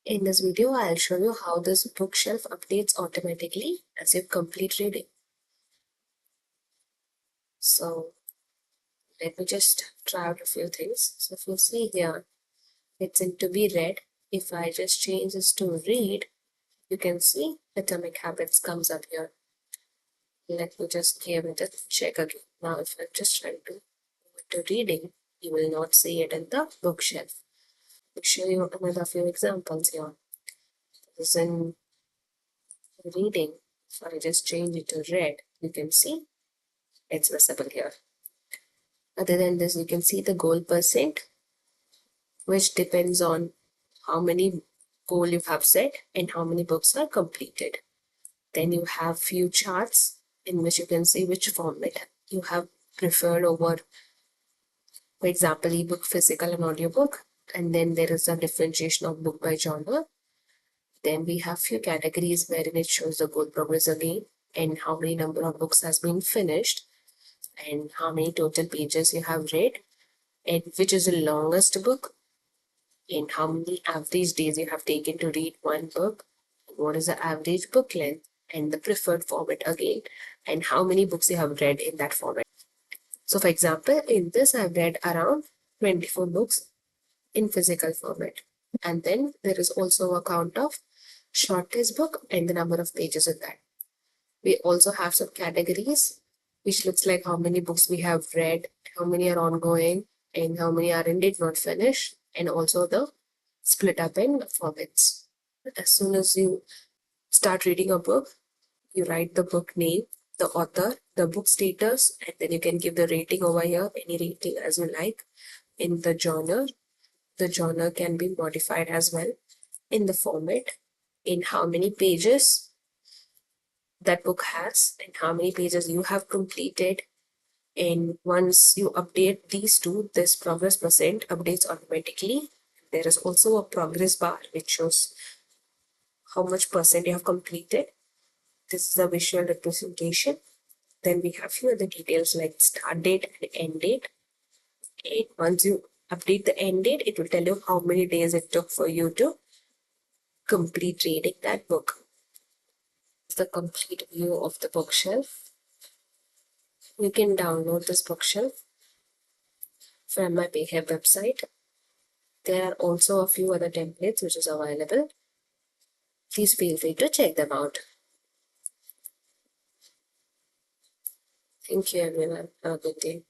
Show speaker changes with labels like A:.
A: In this video, I'll show you how this bookshelf updates automatically as you complete reading. So let me just try out a few things. So if you see here, it's in to be read. If I just change this to read, you can see Atomic Habits comes up here. Let me just give it a check again. Now if I'm just trying to go into reading, you will not see it in the bookshelf. I'll show you another few examples here. This is in reading. If I just change it to read, you can see it's visible here. Other than this, you can see the goal percent, which depends on how many goal you have set and how many books are completed. Then you have few charts in which you can see which format you have preferred over, for example, ebook, physical and audiobook. And then there is a differentiation of book by genre. Then we have few categories wherein it shows the goal progress again and how many number of books has been finished and how many total pages you have read and which is the longest book and how many average days you have taken to read one book, what is the average book length and the preferred format again, and how many books you have read in that format. So for example, in this I've read around 24 books in physical format. And then there is also a count of shortest book and the number of pages in that. We also have some categories which looks like how many books we have read, how many are ongoing, and how many are indeed not finished, and also the split up in formats. As soon as you start reading a book, you write the book name, the author, the book status, and then you can give the rating over here, any rating as you like. In the genre can be modified as well. In the format, in how many pages that book has, and how many pages you have completed. And once you update these two, this progress percent updates automatically. There is also a progress bar which shows how much percent you have completed. This is a visual representation. Then we have here the details like start date and end date. And once you update the end date, it will tell you how many days it took for you to complete reading that book. The complete view of the bookshelf. You can download this bookshelf from my PayHab website. There are also a few other templates which is available. Please feel free to check them out. Thank you everyone. Have a good day.